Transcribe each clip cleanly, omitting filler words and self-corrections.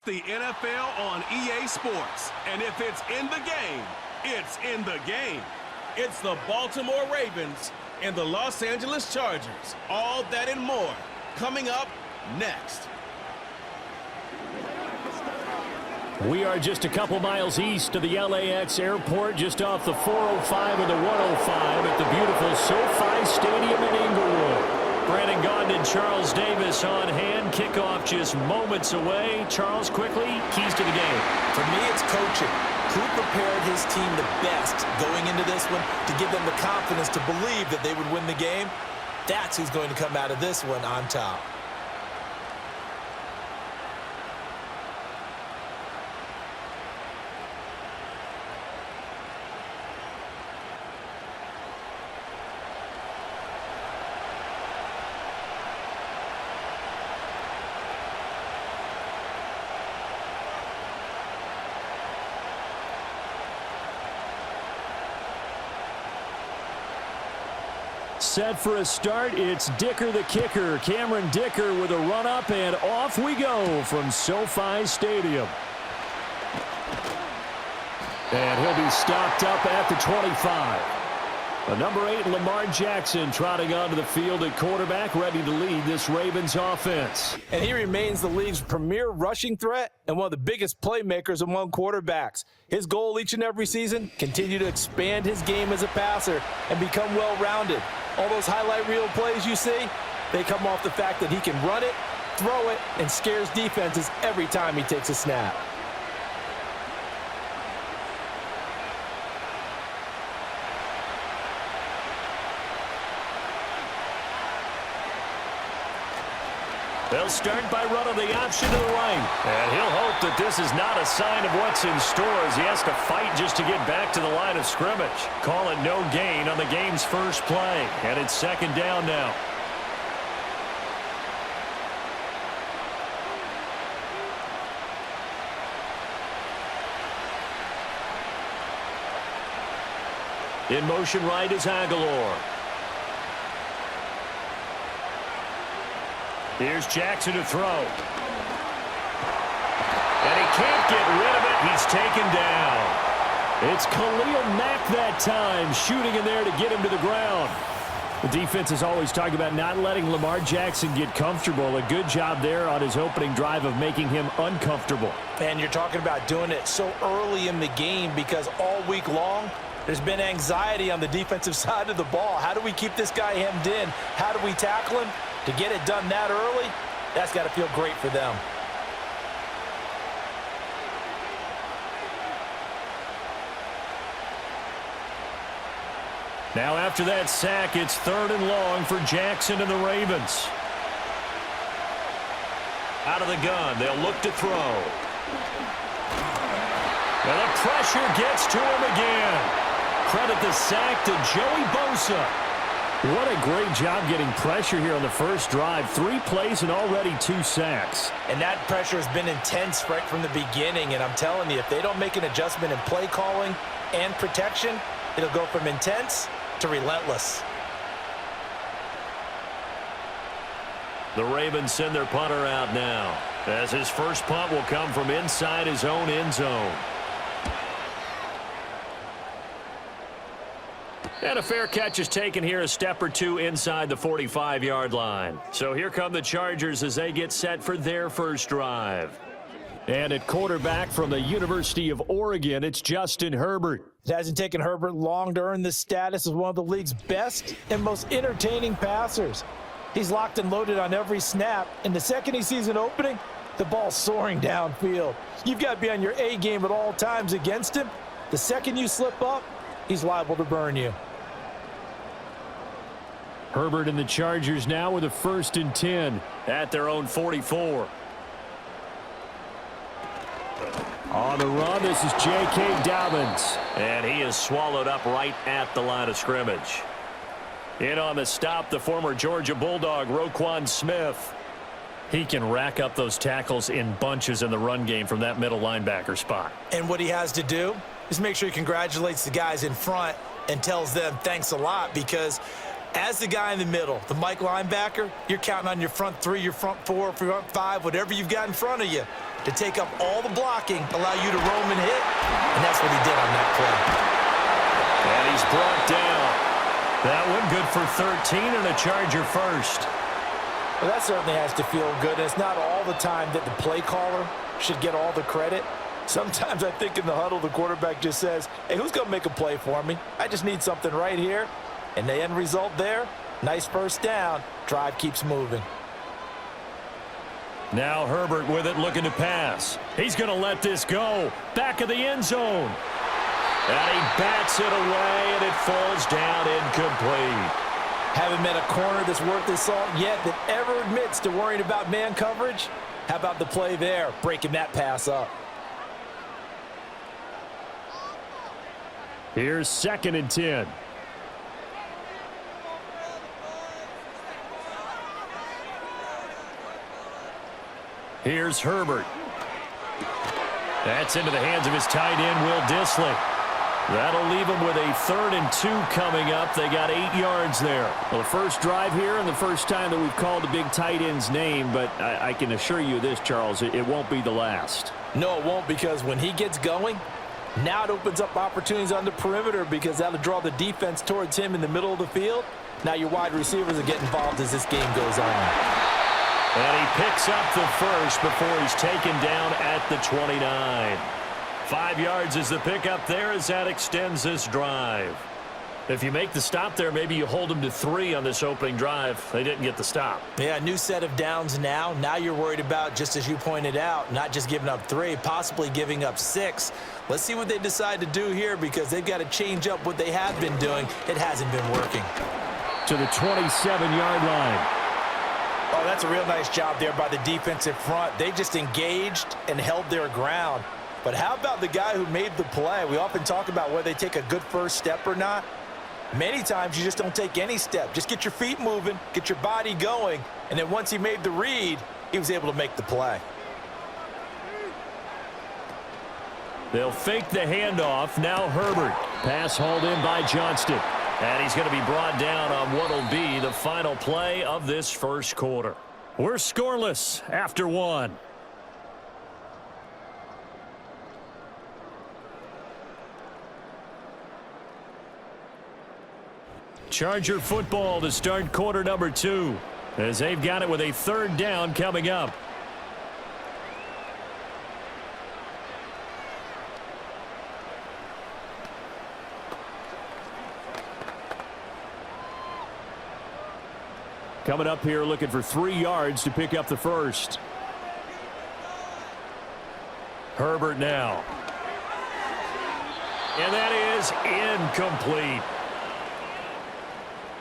The NFL on EA Sports. And if it's in the game, it's in the game. It's the Baltimore Ravens and the Los Angeles Chargers. All that and more coming up next. We are just a couple miles east of the LAX airport, just off the 405 and the 105 at the beautiful SoFi Stadium in Inglewood. Brandon Gaudin and Charles Davis on hand. Kickoff just moments away. Charles, quickly, keys to the game. For me, it's coaching. Who prepared his team the best going into this one to give them the confidence to believe that they would win the game? That's who's going to come out of this one on top. Set for a start, it's Dicker the kicker. Cameron Dicker with a run-up, and off we go from SoFi Stadium. And he'll be stopped up at the 25. The number 8, Lamar Jackson, trotting onto the field at quarterback, ready to lead this Ravens offense. And he remains the league's premier rushing threat and one of the biggest playmakers among quarterbacks. His goal each and every season, continue to expand his game as a passer and become well-rounded. All those highlight reel plays you see, they come off the fact that he can run it, throw it, and scares defenses every time he takes a snap. They'll start by running the option to the right. And he'll hope that this is not a sign of what's in store as he has to fight just to get back to the line of scrimmage. Call it no gain on the game's first play. And it's second down now. In motion right is Aguilar. Here's Jackson to throw. And he can't get rid of it. He's taken down. It's Khalil Mack that time, shooting in there to get him to the ground. The defense is always talking about not letting Lamar Jackson get comfortable. A good job there on his opening drive of making him uncomfortable. And you're talking about doing it so early in the game because all week long, there's been anxiety on the defensive side of the ball. How do we keep this guy hemmed in? How do we tackle him? To get it done that early, that's got to feel great for them. Now after that sack, it's 3rd and long for Jackson and the Ravens. Out of the gun, they'll look to throw. And the pressure gets to him again. Credit the sack to Joey Bosa. What a great job getting pressure here on the first drive. 3 plays and already 2 sacks. And that pressure has been intense right from the beginning. And I'm telling you, if they don't make an adjustment in play calling and protection, it'll go from intense to relentless. The Ravens send their punter out now, as his first punt will come from inside his own end zone. And a fair catch is taken here, a step or two inside the 45-yard line. So here come the Chargers as they get set for their first drive. And at quarterback from the University of Oregon, it's Justin Herbert. It hasn't taken Herbert long to earn this status as one of the league's best and most entertaining passers. He's locked and loaded on every snap, and the second he sees an opening, the ball's soaring downfield. You've got to be on your A game at all times against him. The second you slip up, he's liable to burn you. Herbert and the Chargers now with a 1st and 10 at their own 44. On the run, this is J.K. Dobbins. And he is swallowed up right at the line of scrimmage. In on the stop, the former Georgia Bulldog, Roquan Smith. He can rack up those tackles in bunches in the run game from that middle linebacker spot. And what he has to do is make sure he congratulates the guys in front and tells them thanks a lot, because As the guy in the middle, the Mike linebacker, you're counting on your front three, your front four, front five, whatever you've got in front of you to take up all the blocking, allow you to roam and hit, and that's what he did on that play. And he's brought down. That one good for 13 and a Charger first. Well, that certainly has to feel good. It's not all the time that the play caller should get all the credit. Sometimes I think in the huddle, the quarterback just says, hey, who's going to make a play for me? I just need something right here. And the end result there, nice first down. Drive keeps moving. Now Herbert with it, looking to pass. He's going to let this go. Back of the end zone. And he bats it away, and it falls down incomplete. Haven't met a corner that's worth his salt yet that ever admits to worrying about man coverage. How about the play there, breaking that pass up? Here's 2nd and 10. Here's Herbert. That's into the hands of his tight end, Will Dissly. That'll leave him with a 3rd and 2 coming up. They got 8 yards there. Well, the first drive here and the first time that we've called the big tight end's name, but I can assure you this, Charles, it won't be the last. No, it won't, because when he gets going, now it opens up opportunities on the perimeter because that'll draw the defense towards him in the middle of the field. Now your wide receivers are getting involved as this game goes on. And he picks up the first before he's taken down at the 29. 5 yards is the pickup there as that extends this drive. If you make the stop there, maybe you hold them to 3 on this opening drive. They didn't get the stop. Yeah, new set of downs now. Now you're worried about, just as you pointed out, not just giving up 3, possibly giving up 6. Let's see what they decide to do here because they've got to change up what they have been doing. It hasn't been working. To the 27-yard line. Oh, that's a real nice job there by the defensive front. They just engaged and held their ground. But how about the guy who made the play? We often talk about whether they take a good first step or not. Many times you just don't take any step. Just get your feet moving, get your body going, and then once he made the read, he was able to make the play. They'll fake the handoff. Now Herbert. Pass hauled in by Johnston. And he's going to be brought down on what will be the final play of this first quarter. We're scoreless after 1. Charger football to start quarter number 2 as they've got it with a 3rd down coming up. Coming up here looking for 3 yards to pick up the first. Herbert now. And that is incomplete.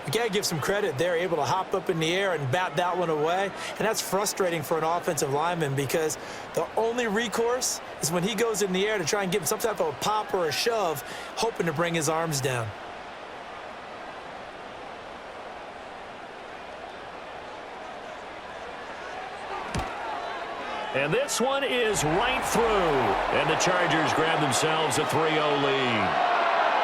You got to give some credit. They're able to hop up in the air and bat that one away. And that's frustrating for an offensive lineman because the only recourse is when he goes in the air to try and give him some type of a pop or a shove, hoping to bring his arms down. And this one is right through. And the Chargers grab themselves a 3-0 lead.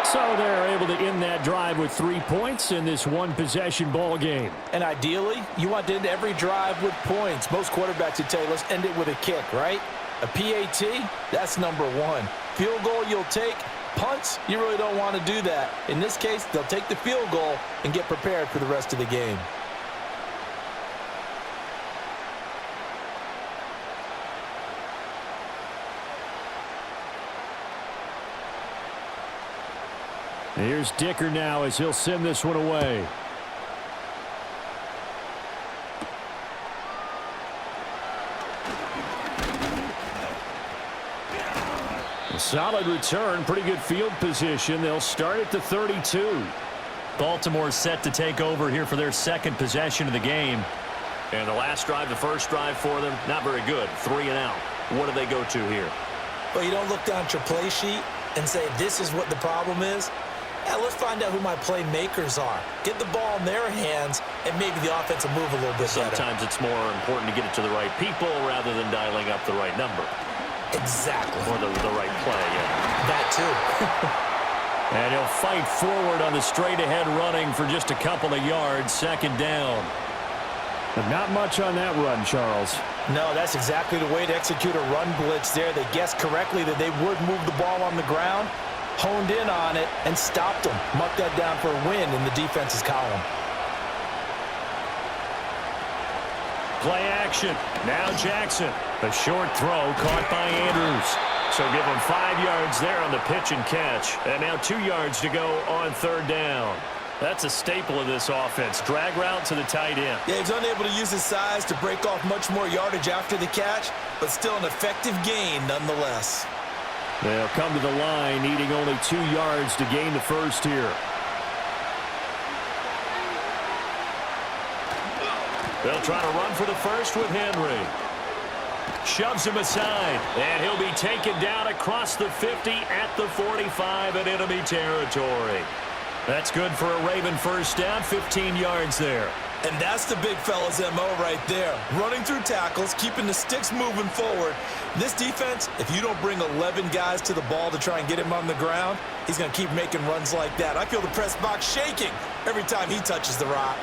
So they're able to end that drive with 3 points in this one-possession ball game. And ideally, you want to end every drive with points. Most quarterbacks would tell you, let's end it with a kick, right? A PAT, that's number 1. Field goal you'll take. Punts, you really don't want to do that. In this case, they'll take the field goal and get prepared for the rest of the game. Here's Dicker now as he'll send this one away. A solid return, pretty good field position. They'll start at the 32. Baltimore set to take over here for their 2nd possession of the game. And the last drive, the first drive for them, not very good. 3 and out. What do they go to here? Well, you don't look down at your play sheet and say, this is what the problem is. Yeah, let's find out who my playmakers are. Get the ball in their hands, and maybe the offense will move a little bit better. Sometimes it's more important to get it to the right people rather than dialing up the right number. Exactly. Or the right play, yeah. That too. And he'll fight forward on the straight-ahead running for just a couple of yards, second down. But not much on that run, Charles. No, that's exactly the way to execute a run blitz there. They guessed correctly that they would move the ball on the ground, honed in on it, and stopped them. Marked that down for a win in the defense's column. Play action. Now Jackson. A short throw caught by Andrews. So give him 5 yards there on the pitch and catch. And now 2 yards to go on third down. That's a staple of this offense. Drag route to the tight end. Yeah, he's unable to use his size to break off much more yardage after the catch, but still an effective gain nonetheless. They'll come to the line needing only 2 yards to gain the first here. They'll try to run for the first with Henry. Shoves him aside, and he'll be taken down across the 50 at the 45 in enemy territory. That's good for a Raven first down, 15 yards there. And that's the big fella's MO right there. Running through tackles, keeping the sticks moving forward. This defense, if you don't bring 11 guys to the ball to try and get him on the ground, he's going to keep making runs like that. I feel the press box shaking every time he touches the rock.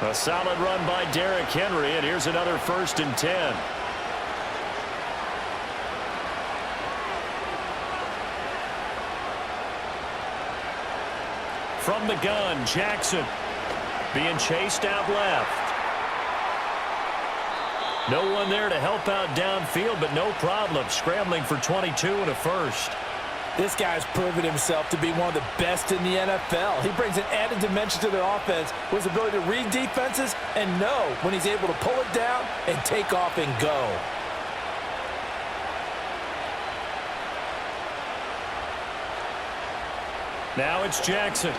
A solid run by Derrick Henry, and here's another 1st and 10. From the gun, Jackson being chased out left. No one there to help out downfield, but no problem. Scrambling for 22 and a first. This guy's proven himself to be one of the best in the NFL. He brings an added dimension to the offense with his ability to read defenses and know when he's able to pull it down and take off and go. Now it's Jackson.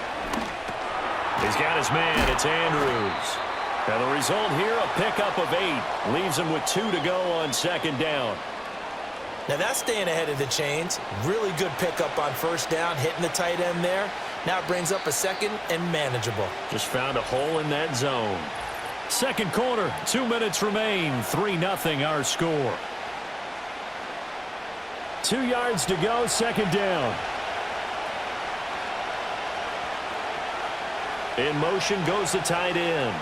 He's got his man. It's Andrews. And the result here, a pickup of 8. Leaves him with 2 to go on second down. Now that's staying ahead of the chains. Really good pickup on first down, hitting the tight end there. Now it brings up a second and manageable. Just found a hole in that zone. Second quarter, 2 minutes remain. 3-0 our score. 2 yards to go, second down. In motion goes the tight end.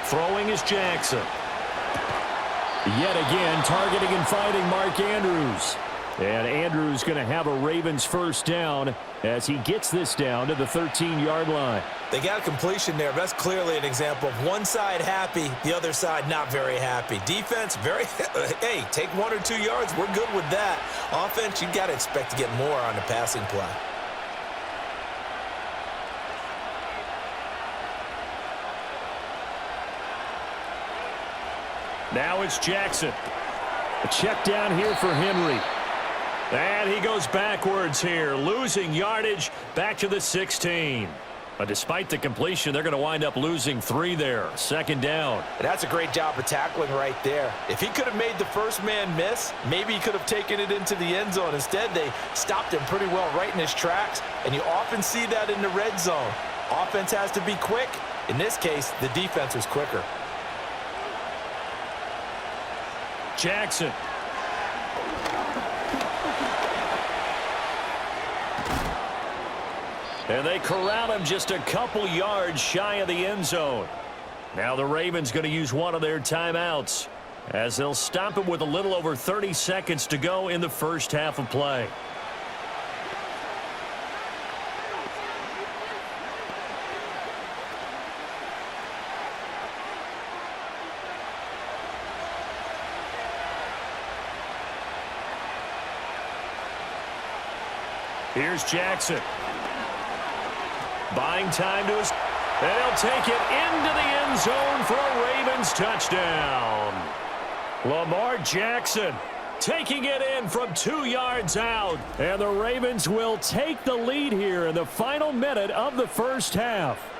Throwing is Jackson. Yet again, targeting and fighting Mark Andrews. And Andrews going to have a Ravens first down as he gets this down to the 13-yard line. They got a completion there. That's clearly an example of one side happy, the other side not very happy. Defense, very, hey, take 1 or 2 yards. We're good with that. Offense, you got to expect to get more on the passing play. Now it's Jackson. A check down here for Henry. And he goes backwards here, losing yardage back to the 16. But despite the completion, they're going to wind up losing 3 there. Second down. That's a great job of tackling right there. If he could have made the first man miss, maybe he could have taken it into the end zone. Instead, they stopped him pretty well right in his tracks, and you often see that in the red zone. Offense has to be quick. In this case, the defense was quicker. Jackson. And they corral him just a couple yards shy of the end zone. Now the Ravens going to use one of their timeouts as they'll stop him with a little over 30 seconds to go in the first half of play. Here's Jackson. Buying time to his... And he'll take it into the end zone for a Ravens touchdown. Lamar Jackson taking it in from 2 yards out. And the Ravens will take the lead here in the final minute of the first half.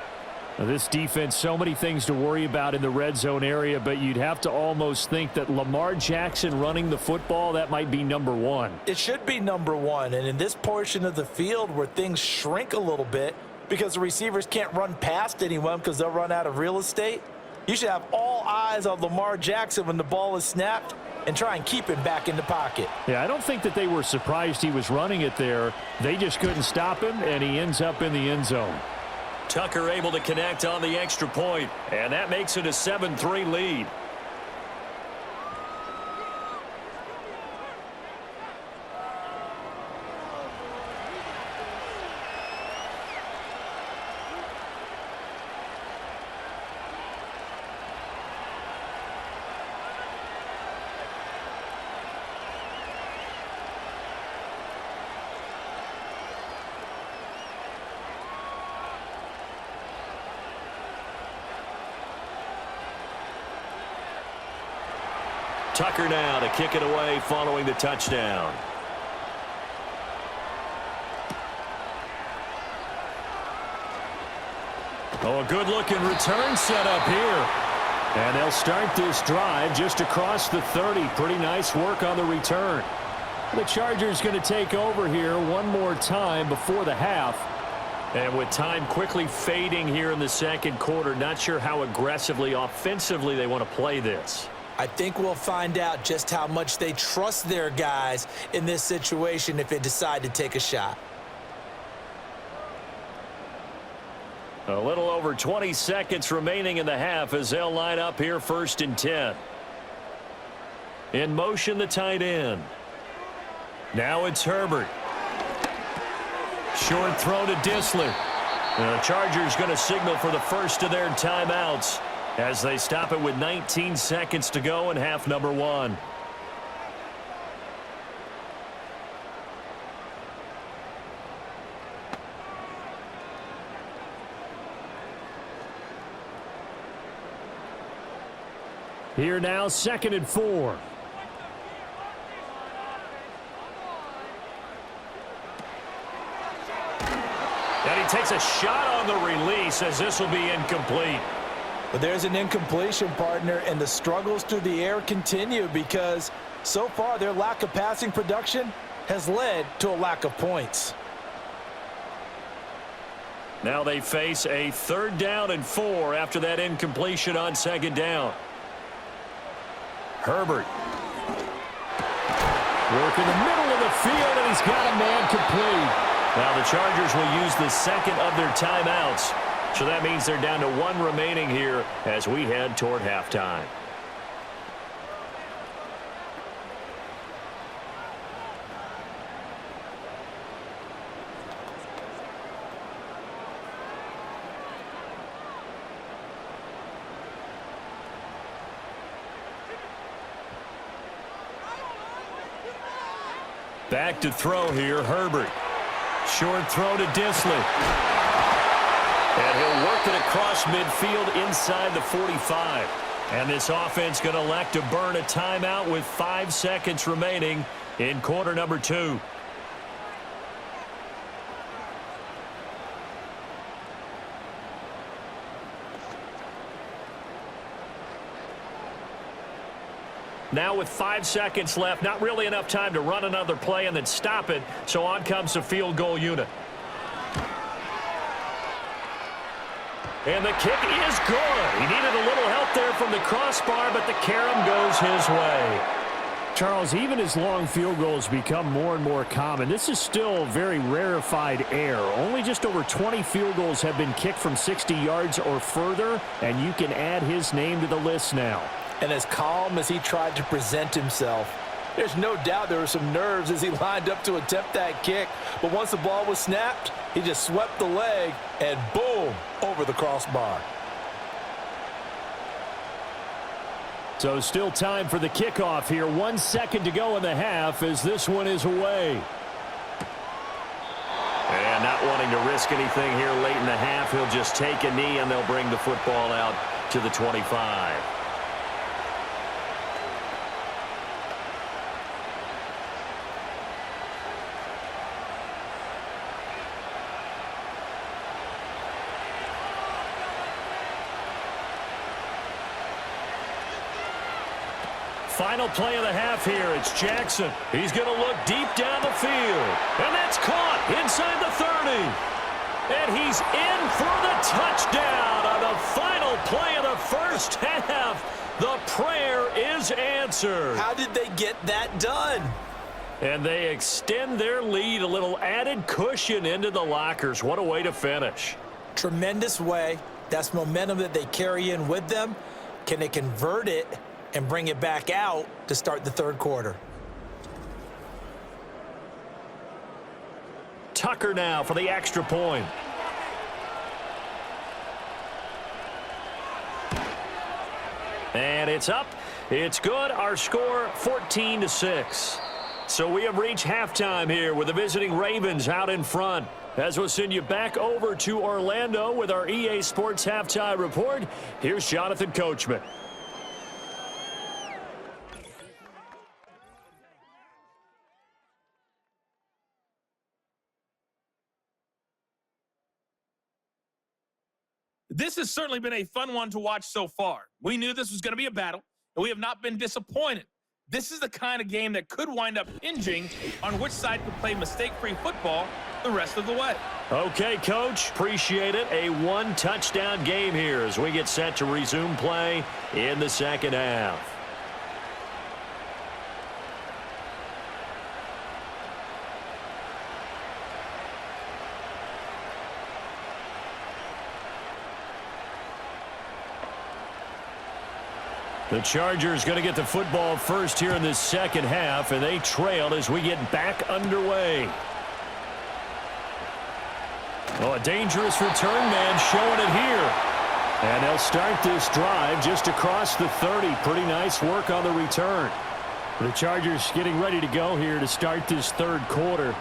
Now, this defense, so many things to worry about in the red zone area, but you'd have to almost think that Lamar Jackson running the football, that might be number 1. It should be number 1, and in this portion of the field where things shrink a little bit because the receivers can't run past anyone because they'll run out of real estate, you should have all eyes on Lamar Jackson when the ball is snapped and try and keep him back in the pocket. Yeah, I don't think that they were surprised he was running it there. They just couldn't stop him, and he ends up in the end zone. Tucker able to connect on the extra point, and that makes it a 7-3 lead. Tucker now to kick it away following the touchdown. Oh, a good-looking return set up here. And they'll start this drive just across the 30. Pretty nice work on the return. The Chargers going to take over here one more time before the half. And with time quickly fading here in the second quarter, not sure how aggressively, offensively they want to play this. I think we'll find out just how much they trust their guys in this situation if they decide to take a shot. A little over 20 seconds remaining in the half as they'll line up here 1st and 10. In motion, the tight end. Now it's Herbert. Short throw to Dissler. The Chargers going to signal for the first of their timeouts as they stop it with 19 seconds to go in half number 1. Here now, 2nd and 4. And he takes a shot on the release as this will be incomplete. But there's an incompletion, partner, and the struggles through the air continue because so far their lack of passing production has led to a lack of points. Now they face a 3rd down and 4 after that incompletion on 2nd down. Herbert. Work in the middle of the field, and he's got a man complete. Now the Chargers will use the second of their timeouts. So that means they're down to 1 remaining here as we head toward halftime. Back to throw here, Herbert. Short throw to Dissler. And he'll work it across midfield inside the 45. And this offense going to elect to burn a timeout with 5 seconds remaining in quarter number 2. Now with 5 seconds left, not really enough time to run another play and then stop it. So on comes the field goal unit. And the kick is good. He needed a little help there from the crossbar, but the carom goes his way. Charles, even as long field goals become more and more common, this is still very rarefied air. Only just over 20 field goals have been kicked from 60 yards or further, and you can add his name to the list now. And as calm as he tried to present himself, there's no doubt there were some nerves as he lined up to attempt that kick. But once the ball was snapped, he just swept the leg and boom, over the crossbar. So still time for the kickoff here. 1 second to go in the half as this one is away. And not wanting to risk anything here late in the half, he'll just take a knee and they'll bring the football out to the 25. Final play of the half here. It's Jackson. He's going to look deep down the field. And that's caught inside the 30. And he's in for the touchdown on the final play of the first half. The prayer is answered. How did they get that done? And they extend their lead, a little added cushion into the lockers. What a way to finish. Tremendous way. That's momentum that they carry in with them. Can they convert it and bring it back out to start the third quarter? Tucker now for the extra point. And it's up. It's good. Our score 14-6. So we have reached halftime here with the visiting Ravens out in front. As we'll send you back over to Orlando with our EA Sports Halftime Report, here's Jonathan Coachman. This has certainly been a fun one to watch so far. We knew this was going to be a battle, and we have not been disappointed. This is the kind of game that could wind up hinging on which side could play mistake-free football the rest of the way. Okay, Coach, appreciate it. A one-touchdown game here as we get set to resume play in the second half. The Chargers going to get the football first here in this second half, and they trailed as we get back underway. Oh, a dangerous return man showing it here. And they'll start this drive just across the 30. Pretty nice work on the return. The Chargers getting ready to go here to start this third quarter.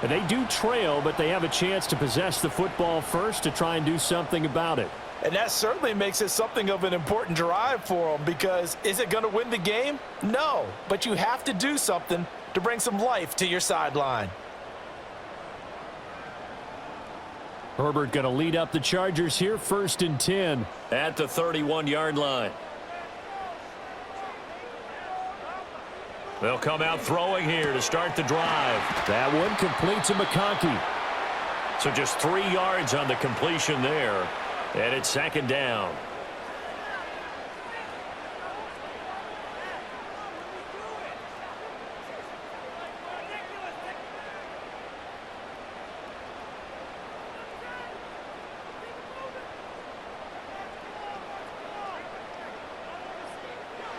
And they do trail, but they have a chance to possess the football first to try and do something about it. And that certainly makes it something of an important drive for them, because is it going to win the game? No, but you have to do something to bring some life to your sideline. Herbert going to lead up the Chargers here, 1st and 10. At the 31-yard line. They'll come out throwing here to start the drive. That one complete to McConkey. So just 3 yards on the completion there. And it's second down.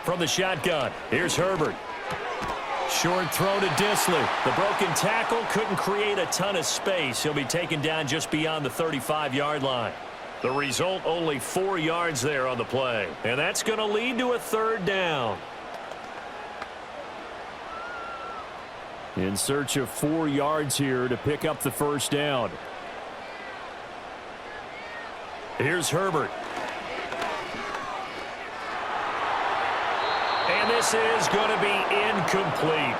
From the shotgun, here's Herbert. Short throw to Disley. The broken tackle couldn't create a ton of space. He'll be taken down just beyond the 35-yard line. The result, only 4 yards there on the play. And that's going to lead to a third down. In search of 4 yards here to pick up the first down. Here's Herbert. And this is going to be incomplete.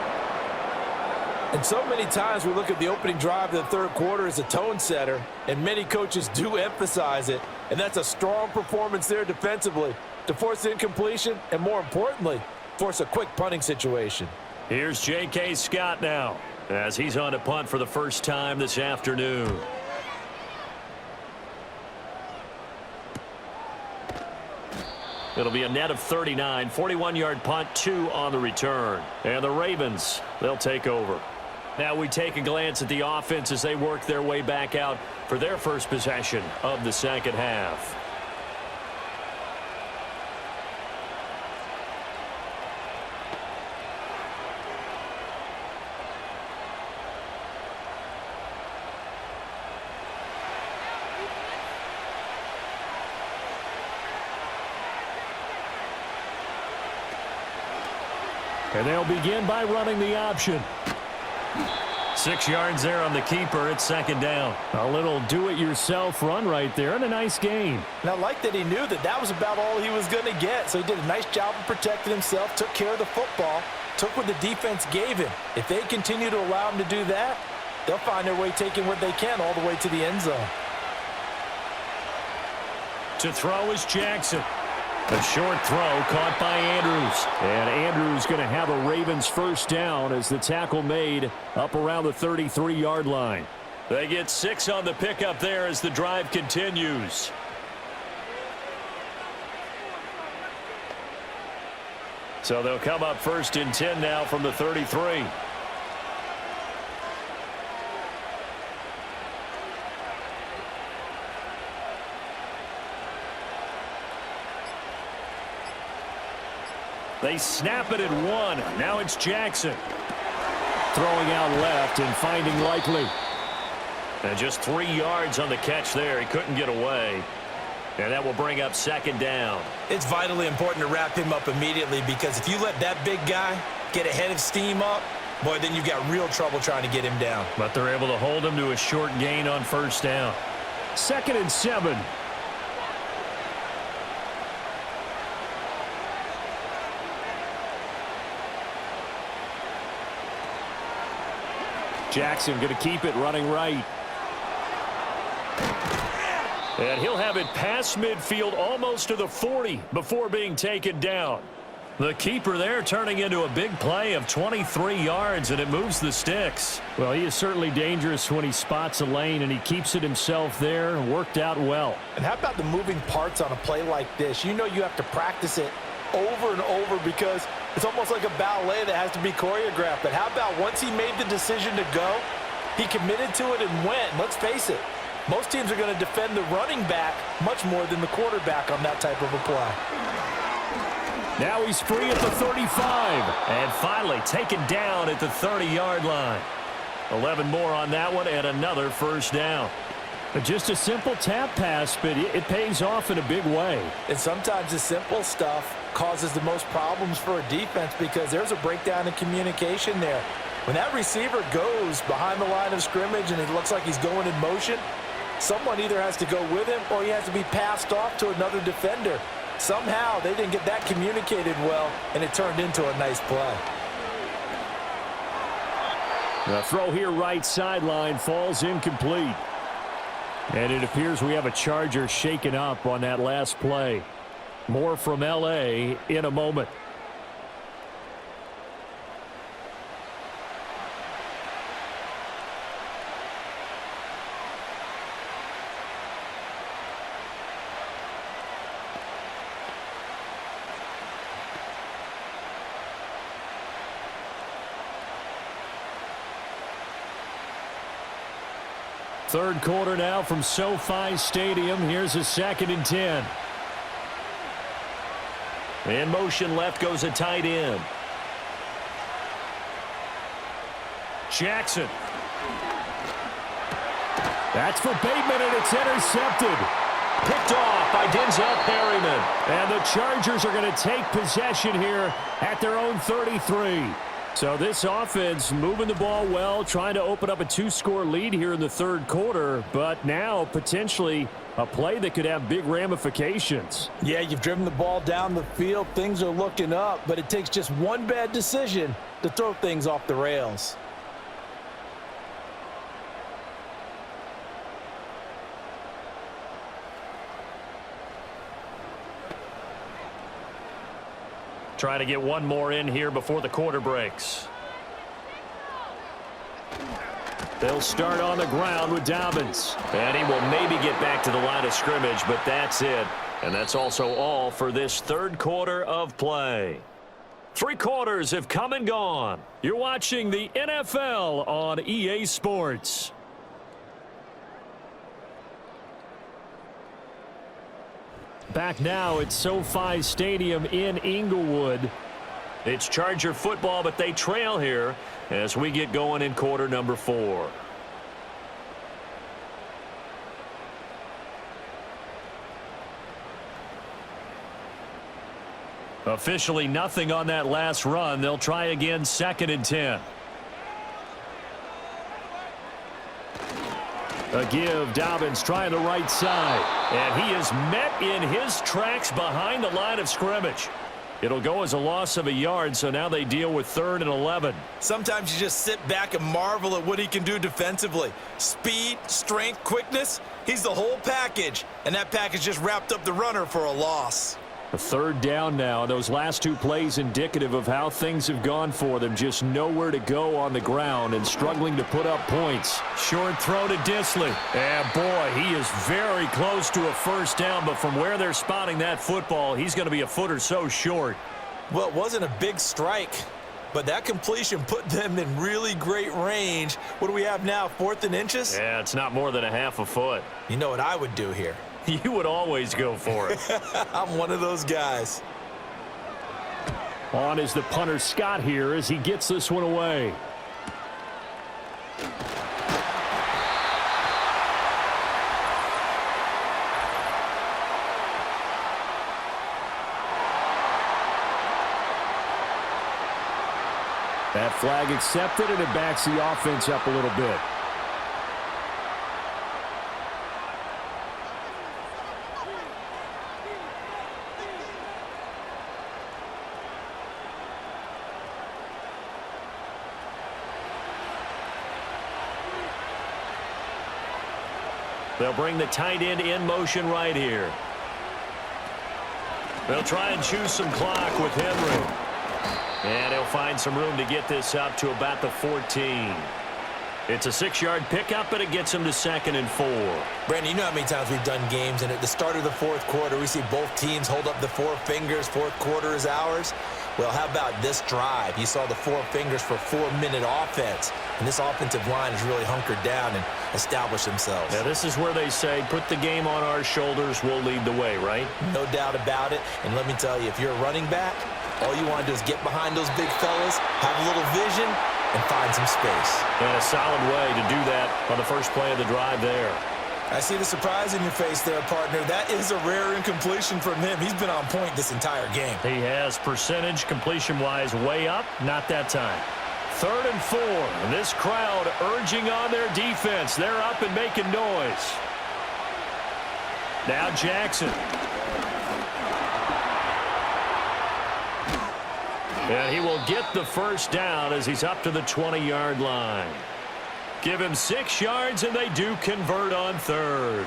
And so many times we look at the opening drive of the third quarter as a tone setter, and many coaches do emphasize it, and that's a strong performance there defensively to force incompletion and, more importantly, force a quick punting situation. Here's J.K. Scott now as he's on to punt for the first time this afternoon. It'll be a net of 39, 41-yard punt, 2 on the return. And the Ravens, they'll take over. Now we take a glance at the offense as they work their way back out for their first possession of the second half. And they'll begin by running the option. 6 yards there on the keeper. It's second down. A little do-it-yourself run right there, and a nice gain. And I like that he knew that that was about all he was going to get. So he did a nice job of protecting himself, took care of the football, took what the defense gave him. If they continue to allow him to do that, they'll find their way taking what they can all the way to the end zone. To throw is Jackson. A short throw caught by Andrews. And Andrews going to have a Ravens first down as the tackle made up around the 33-yard line. They get 6 on the pickup there as the drive continues. So they'll come up 1st and 10 now from the 33. They snap it at 1. Now it's Jackson. Throwing out left and finding Likely. And just 3 yards on the catch there. He couldn't get away. And that will bring up 2nd down. It's vitally important to wrap him up immediately, because if you let that big guy get ahead of steam up, boy, then you've got real trouble trying to get him down. But they're able to hold him to a short gain on 1st down. 2nd and 7. Jackson going to keep it running right. And he'll have it past midfield almost to the 40 before being taken down. The keeper there turning into a big play of 23 yards, and it moves the sticks. Well, he is certainly dangerous when he spots a lane, and he keeps it himself there. Worked out well. And how about the moving parts on a play like this? You know you have to practice it over and over, because it's almost like a ballet that has to be choreographed. But how about once he made the decision to go, he committed to it and went. Let's face it, most teams are going to defend the running back much more than the quarterback on that type of a play. Now he's free at the 35. And finally taken down at the 30-yard line. 11 more on that one, and another 1st down. Just a simple tap pass, but it pays off in a big way. And sometimes the simple stuff causes the most problems for a defense, because there's a breakdown in communication there. When that receiver goes behind the line of scrimmage and it looks like he's going in motion, someone either has to go with him or he has to be passed off to another defender. Somehow they didn't get that communicated well, and it turned into a nice play. The throw here right sideline falls incomplete. And it appears we have a Charger shaken up on that last play. More from L.A. in a moment. Third quarter now from SoFi Stadium. Here's a 2nd and 10. In motion left goes a tight end. Jackson. That's for Bateman, and it's intercepted. Picked off by Denzel Perryman. And the Chargers are going to take possession here at their own 33. So this offense moving the ball well, trying to open up a 2-score lead here in the third quarter, but now potentially a play that could have big ramifications. Yeah, you've driven the ball down the field. Things are looking up, but it takes just one bad decision to throw things off the rails. Trying to get one more in here before the quarter breaks. They'll start on the ground with Dobbins. And he will maybe get back to the line of scrimmage, but that's it. And that's also all for this third quarter of play. 3 quarters have come and gone. You're watching the NFL on EA Sports. Back now at SoFi Stadium in Inglewood. It's Charger football, but they trail here as we get going in quarter number 4. Officially nothing on that last run. They'll try again, 2nd and 10. A give, Dobbins trying the right side. And he is met in his tracks behind the line of scrimmage. It'll go as a loss of a yard, so now they deal with 3rd and 11. Sometimes you just sit back and marvel at what he can do defensively. Speed, strength, quickness, he's the whole package. And that package just wrapped up the runner for a loss. A 3rd down now. Those last 2 plays indicative of how things have gone for them. Just nowhere to go on the ground and struggling to put up points. Short throw to Disley. And boy, he is very close to a 1st down, but from where they're spotting that football, he's going to be a foot or so short. Well, it wasn't a big strike, but that completion put them in really great range. What do we have now, 4th and inches? Yeah, it's not more than a half a foot. You know what I would do here? You would always go for it. I'm one of those guys. On is the punter Scott here as he gets this one away. That flag accepted, and it backs the offense up a little bit. They'll bring the tight end in motion right here. They'll try and choose some clock with Henry. And he'll find some room to get this up to about the 14. It's a 6-yard pickup, but it gets him to 2nd and 4. Brandon, you know how many times we've done games, and at the start of the 4th quarter, we see both teams hold up the 4 fingers, 4th quarter is ours. Well, how about this drive? You saw the 4 fingers for 4-minute offense, and this offensive line has really hunkered down and established themselves. Now, this is where they say, put the game on our shoulders, we'll lead the way, right? No doubt about it, and let me tell you, if you're a running back, all you want to do is get behind those big fellas, have a little vision, and find some space. And a solid way to do that on the first play of the drive there. I see the surprise in your face there, partner. That is a rare incompletion from him. He's been on point this entire game. He has percentage completion-wise way up, not that time. 3rd and 4, and this crowd urging on their defense. They're up and making noise. Now Jackson. And he will get the first down as he's up to the 20-yard line. Give him 6 yards, and they do convert on 3rd.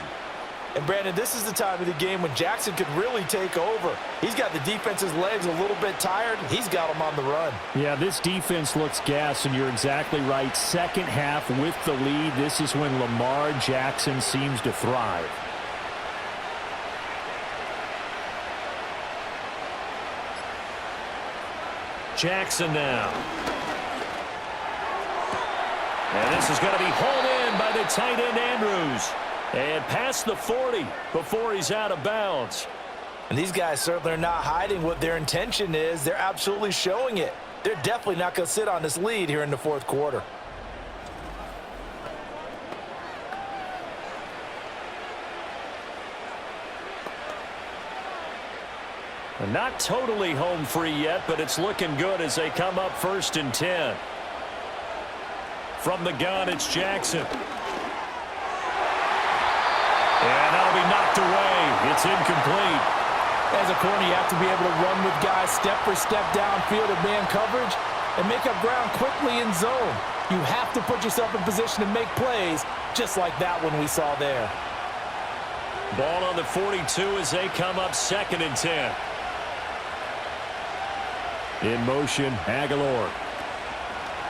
And, Brandon, this is the time of the game when Jackson could really take over. He's got the defense's legs a little bit tired. He's got them on the run. Yeah, this defense looks gassed, and you're exactly right. Second half with the lead, this is when Lamar Jackson seems to thrive. Jackson now. And this is going to be hauled in by the tight end Andrews. And past the 40 before he's out of bounds. And these guys certainly are not hiding what their intention is. They're absolutely showing it. They're definitely not going to sit on this lead here in the 4th quarter. Not totally home free yet, but it's looking good as they come up 1st and 10. From the gun, it's Jackson. And that'll be knocked away. It's incomplete. As a corner, you have to be able to run with guys step for step downfield in man coverage and make up ground quickly in zone. You have to put yourself in position to make plays, just like that one we saw there. Ball on the 42 as they come up 2nd and 10. In motion, Aguilar.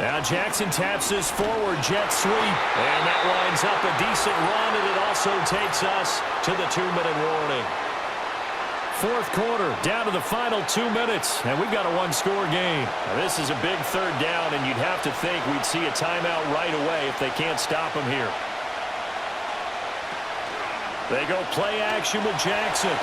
Now Jackson taps this forward jet sweep. And that lines up a decent run, and it also takes us to the 2-minute warning. 4th quarter, down to the final 2 minutes, and we've got a 1-score game. Now, this is a big 3rd down, and you'd have to think we'd see a timeout right away if they can't stop him here. They go play action with Jackson.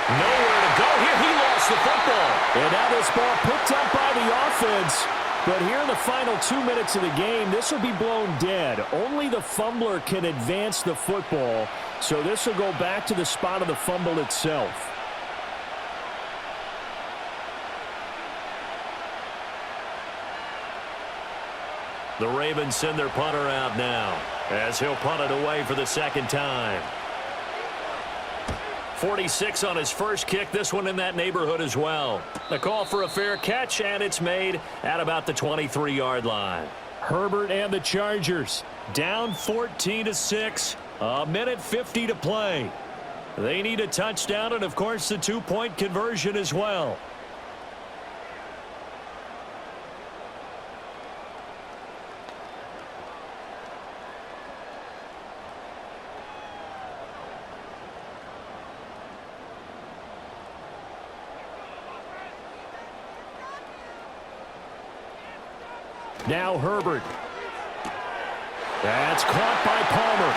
Nowhere to go here. He lost the football. And now this ball picked up by the offense. But here in the final 2 minutes of the game, this will be blown dead. Only the fumbler can advance the football, so this will go back to the spot of the fumble itself. The Ravens send their punter out now as he'll punt it away for the 2nd time. 46 on his first kick. This one in that neighborhood as well. The call for a fair catch, and it's made at about the 23-yard line. Herbert and the Chargers Down 14-6. A minute 50 to play. They need a touchdown and, of course, the 2-point conversion as well. Now Herbert. That's caught by Palmer.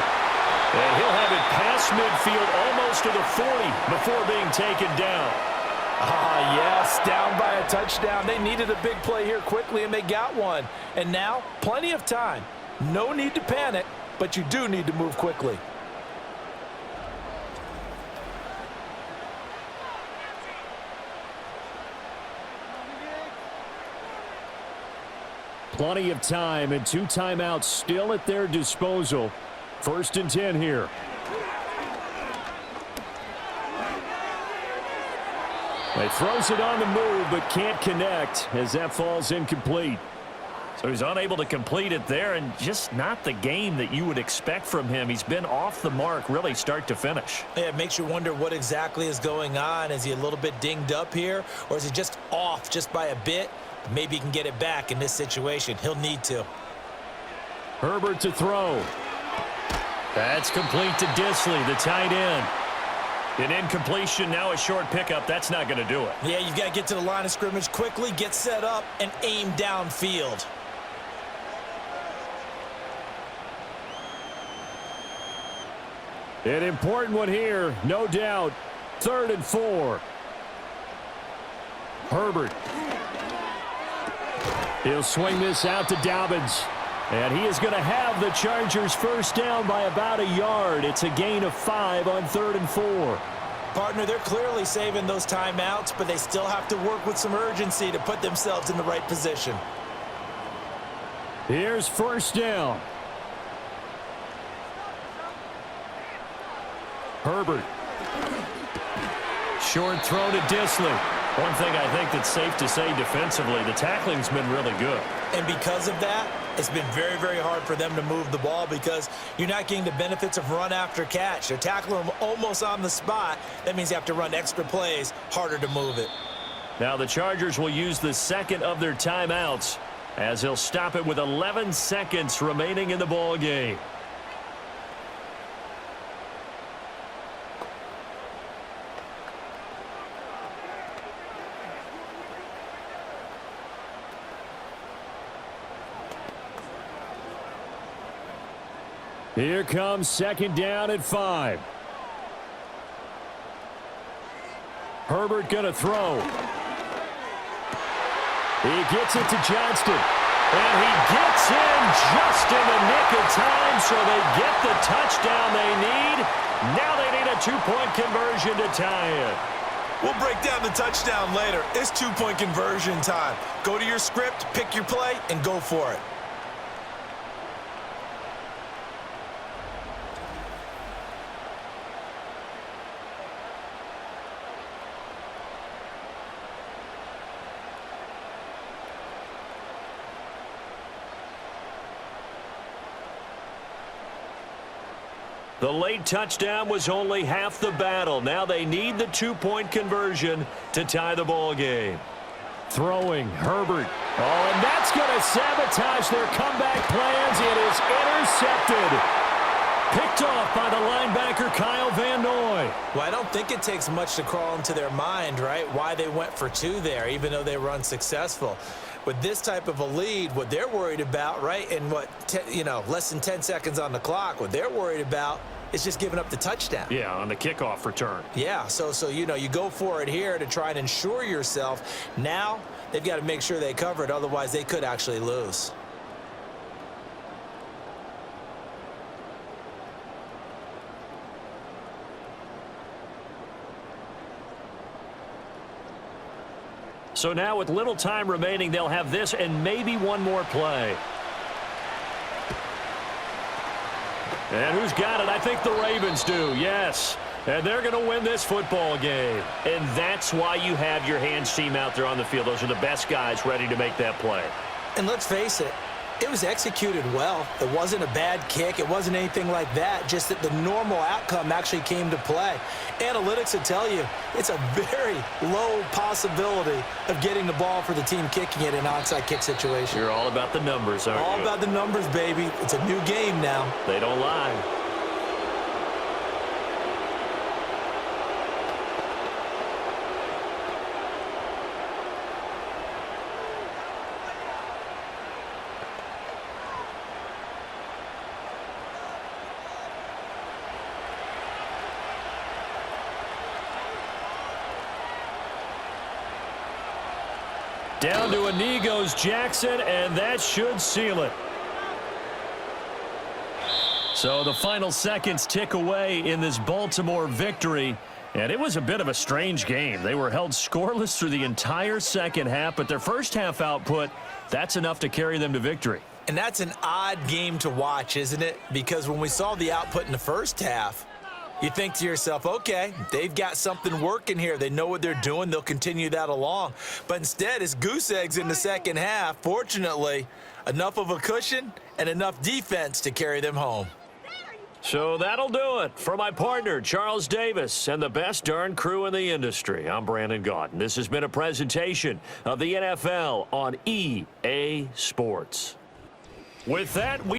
And he'll have it past midfield almost to the 40 before being taken down. Yes, down by a touchdown. They needed a big play here quickly, and they got one. And now, plenty of time. No need to panic, but you do need to move quickly. Plenty of time and 2 timeouts still at their disposal. 1st and 10 here. He throws it on the move but can't connect as that falls incomplete. So he's unable to complete it there, and just not the game that you would expect from him. He's been off the mark really start to finish. Yeah, it makes you wonder what exactly is going on. Is he a little bit dinged up here, or is he just off just by a bit? Maybe he can get it back in this situation. He'll need to. Herbert to throw. That's complete to Disley, the tight end. An incompletion, now a short pickup. That's not going to do it. Yeah, you've got to get to the line of scrimmage quickly, get set up, and aim downfield. An important one here, no doubt. 3rd and 4. Herbert. He'll swing this out to Dobbins. And he is going to have the Chargers first down by about a yard. It's a gain of 5 on 3rd and 4. Partner, they're clearly saving those timeouts, but they still have to work with some urgency to put themselves in the right position. Here's 1st down. Herbert. Short throw to Disley. One thing I think that's safe to say defensively, the tackling's been really good. And because of that, it's been very, very hard for them to move the ball because you're not getting the benefits of run after catch. They're tackling them almost on the spot. That means you have to run extra plays, harder to move it. Now the Chargers will use the second of their timeouts as they'll stop it with 11 seconds remaining in the ball game. Here comes 2nd down at 5. Herbert gonna throw. He gets it to Johnston. And he gets in just in the nick of time, so they get the touchdown they need. Now they need a 2-point conversion to tie it. We'll break down the touchdown later. It's 2-point conversion time. Go to your script, pick your play, and go for it. The late touchdown was only half the battle. Now they need the 2-point conversion to tie the ball game. Throwing, Herbert. Oh, and that's going to sabotage their comeback plans. It is intercepted. Picked off by the linebacker, Kyle Van Noy. Well, I don't think it takes much to crawl into their mind, right, why they went for 2 there, even though they were unsuccessful. With this type of a lead, what they're worried about, right, and less than 10 seconds on the clock, what they're worried about is just giving up the touchdown. Yeah, on the kickoff return. Yeah, so you go for it here to try and ensure yourself. Now they've got to make sure they cover it, otherwise they could actually lose. So now with little time remaining, they'll have this and maybe one more play. And who's got it? I think the Ravens do, yes. And they're going to win this football game. And that's why you have your hands team out there on the field. Those are the best guys ready to make that play. And let's face it, it was executed well. It wasn't a bad kick. It wasn't anything like that. Just that the normal outcome actually came to play. Analytics will tell you it's a very low possibility of getting the ball for the team kicking it in an onside kick situation. You're all about the numbers, aren't you? All about the numbers, baby. It's a new game now. They don't lie. Down to a knee goes Jackson, and that should seal it. So the final seconds tick away in this Baltimore victory. And it was a bit of a strange game. They were held scoreless through the entire second half, but their first half output, that's enough to carry them to victory. And that's an odd game to watch, isn't it? Because when we saw the output in the first half, you think to yourself, okay, they've got something working here. They know what they're doing. They'll continue that along. But instead, it's goose eggs in the second half. Fortunately, enough of a cushion and enough defense to carry them home. So that'll do it. For my partner, Charles Davis, and the best darn crew in the industry, I'm Brandon Gaudin. This has been a presentation of the NFL on EA Sports. With that, we